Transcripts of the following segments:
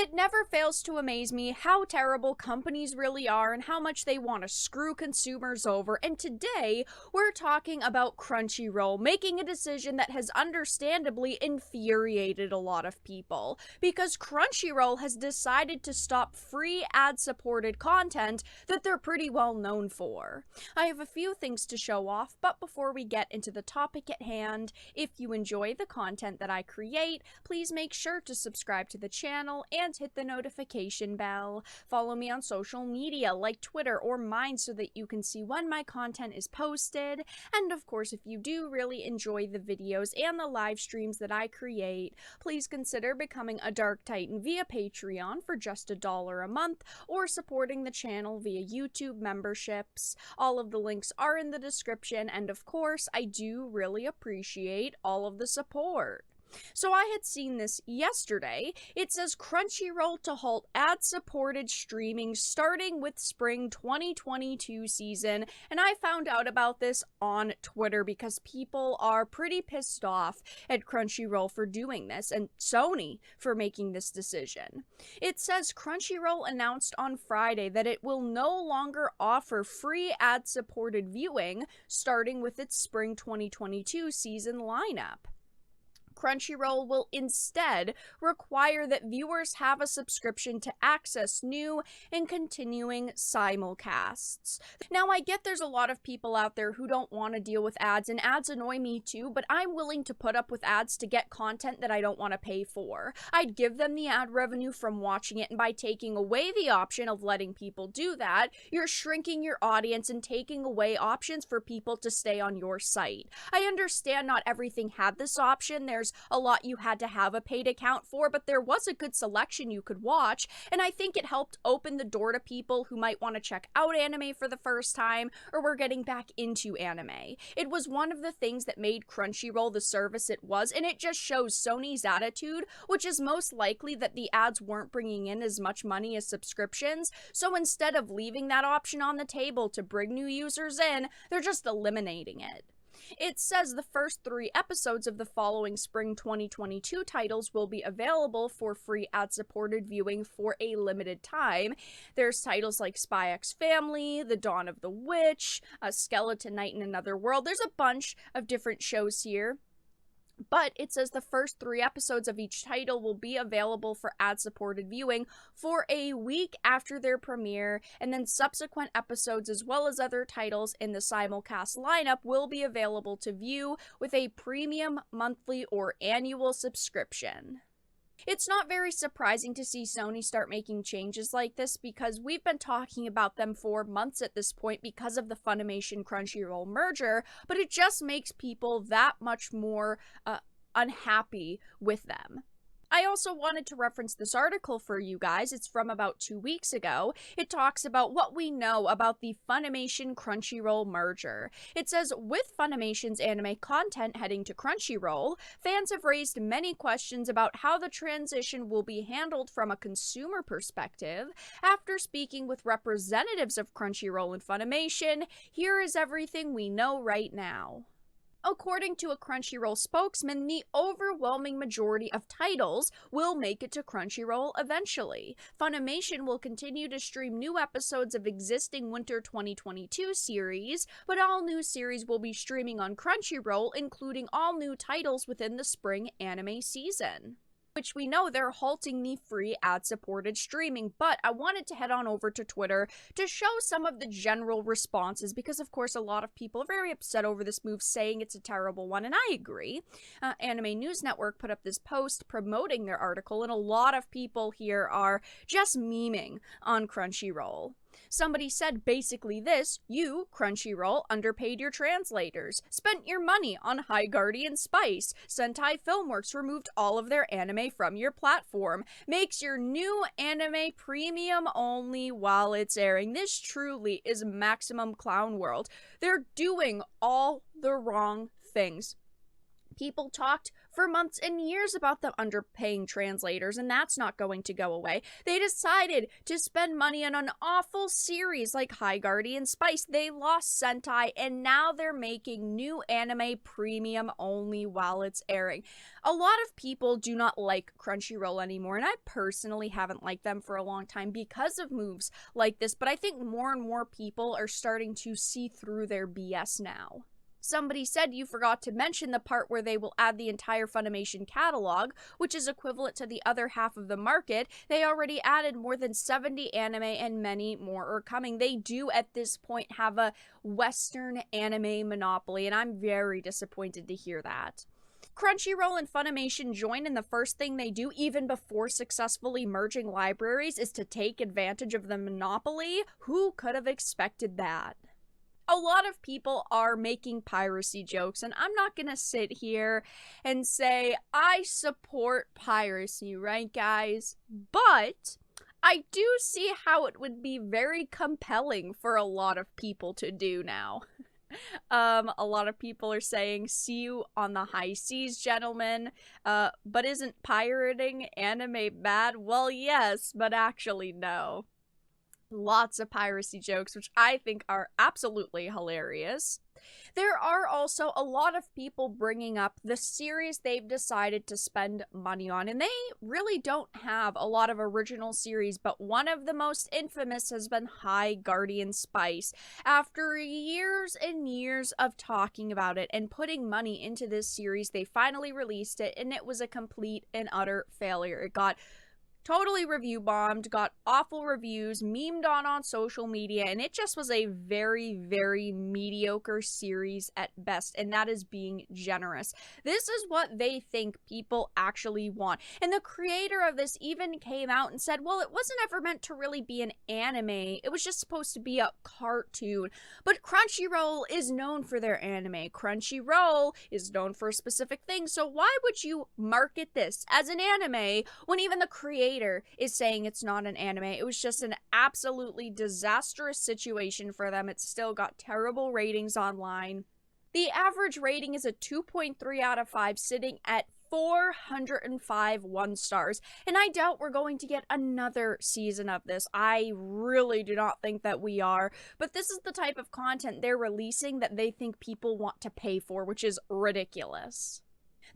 It never fails to amaze me how terrible companies really are and how much they want to screw consumers over. And today, we're talking about Crunchyroll making a decision that has understandably infuriated a lot of people. Because Crunchyroll has decided to stop free ad-supported content that they're pretty well known for. I have a few things to show off, but before we get into the topic at hand, if you enjoy the content that I create, please make sure to subscribe to the channel and hit the notification bell. Follow me on social media like Twitter or mine so that you can see when my content is posted. And of course, if you do really enjoy the videos and the live streams that I create, please consider becoming a Dark Titan via Patreon for just $1 a month or supporting the channel via YouTube memberships. All of the links are in the description, and of course, I do really appreciate all of the support. So I had seen this yesterday. It says Crunchyroll to halt ad-supported streaming starting with spring 2022 season, and I found out about this on Twitter because people are pretty pissed off at Crunchyroll for doing this and Sony for making this decision. It says Crunchyroll announced on Friday that it will no longer offer free ad-supported viewing starting with its spring 2022 season lineup. Crunchyroll will instead require that viewers have a subscription to access new and continuing simulcasts. Now, I get there's a lot of people out there who don't want to deal with ads, and ads annoy me too, but I'm willing to put up with ads to get content that I don't want to pay for. I'd give them the ad revenue from watching it, and by taking away the option of letting people do that, you're shrinking your audience and taking away options for people to stay on your site. I understand not everything had this option. There's a lot you had to have a paid account for, but there was a good selection you could watch, and I think it helped open the door to people who might want to check out anime for the first time or were getting back into anime. It was one of the things that made Crunchyroll the service it was, and it just shows Sony's attitude, which is most likely that the ads weren't bringing in as much money as subscriptions, so instead of leaving that option on the table to bring new users in, they're just eliminating it. It says the first 3 episodes of the following spring 2022 titles will be available for free ad-supported viewing for a limited time. There's titles like Spy X Family, The Dawn of the Witch, Skeleton Knight in Another World. There's a bunch of different shows here. But it says the first 3 episodes of each title will be available for ad-supported viewing for a week after their premiere, and then subsequent episodes as well as other titles in the simulcast lineup will be available to view with a premium monthly or annual subscription. It's not very surprising to see Sony start making changes like this because we've been talking about them for months at this point because of the Funimation Crunchyroll merger, but it just makes people that much more unhappy with them. I also wanted to reference this article for you guys. It's from about 2 weeks ago. It talks about what we know about the Funimation Crunchyroll merger. It says, with Funimation's anime content heading to Crunchyroll, fans have raised many questions about how the transition will be handled from a consumer perspective. After speaking with representatives of Crunchyroll and Funimation, here is everything we know right now. According to a Crunchyroll spokesman, the overwhelming majority of titles will make it to Crunchyroll eventually. Funimation will continue to stream new episodes of existing Winter 2022 series, but all new series will be streaming on Crunchyroll, including all new titles within the spring anime season. Which we know they're halting the free ad-supported streaming, but I wanted to head on over to Twitter to show some of the general responses because, of course, a lot of people are very upset over this move, saying it's a terrible one, and I agree. Anime News Network put up this post promoting their article, and a lot of people here are just memeing on Crunchyroll. Somebody said basically this: you, Crunchyroll, underpaid your translators, spent your money on High Guardian Spice, Sentai Filmworks removed all of their anime from your platform, makes your new anime premium only while it's airing. This truly is maximum clown world. They're doing all the wrong things. People talked for months and years about them underpaying translators, and that's not going to go away. They decided to spend money on an awful series like High Guardian Spice. They lost Sentai, and now they're making new anime premium only while it's airing. A lot of people do not like Crunchyroll anymore, and I personally haven't liked them for a long time because of moves like this, but I think more and more people are starting to see through their BS now. Somebody said you forgot to mention the part where they will add the entire Funimation catalog, which is equivalent to the other half of the market. They already added more than 70 anime and many more are coming. They do at this point have a Western anime monopoly, and I'm very disappointed to hear that. Crunchyroll and Funimation join, and the first thing they do, even before successfully merging libraries, is to take advantage of the monopoly. Who could have expected that? A lot of people are making piracy jokes, and I'm not gonna sit here and say I support piracy, right, guys? But I do see how it would be very compelling for a lot of people to do now. A lot of people are saying, see you on the high seas, gentlemen. But isn't pirating anime bad? Well, yes, but actually no. Lots of piracy jokes, which I think are absolutely hilarious. There are also a lot of people bringing up the series they've decided to spend money on, and they really don't have a lot of original series, but one of the most infamous has been High Guardian Spice. After years and years of talking about it and putting money into this series, they finally released it, and it was a complete and utter failure. It got totally review bombed, got awful reviews, memed on social media, and it just was a very, very mediocre series at best, and that is being generous. This is what they think people actually want. And the creator of this even came out and said, well, it wasn't ever meant to really be an anime. It was just supposed to be a cartoon. But Crunchyroll is known for their anime. Crunchyroll is known for a specific thing, so why would you market this as an anime when even the creator is saying it's not an anime? It was just an absolutely disastrous situation for them. It still got terrible ratings online. The average rating is a 2.3 out of 5, sitting at 405 1-stars, and I doubt we're going to get another season of this. I really do not think that we are, but this is the type of content they're releasing that they think people want to pay for, which is ridiculous.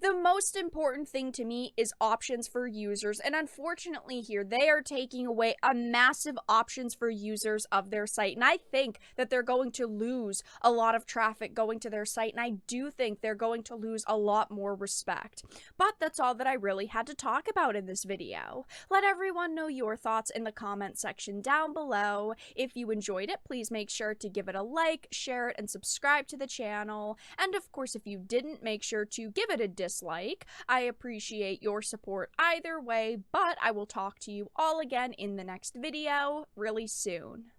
The most important thing to me is options for users, and unfortunately here, they are taking away a massive options for users of their site, and I think that they're going to lose a lot of traffic going to their site, and I do think they're going to lose a lot more respect. But that's all that I really had to talk about in this video. Let everyone know your thoughts in the comment section down below. If you enjoyed it, please make sure to give it a like, share it, and subscribe to the channel. And of course, if you didn't, make sure to give it a dislike. I appreciate your support either way, but I will talk to you all again in the next video really soon.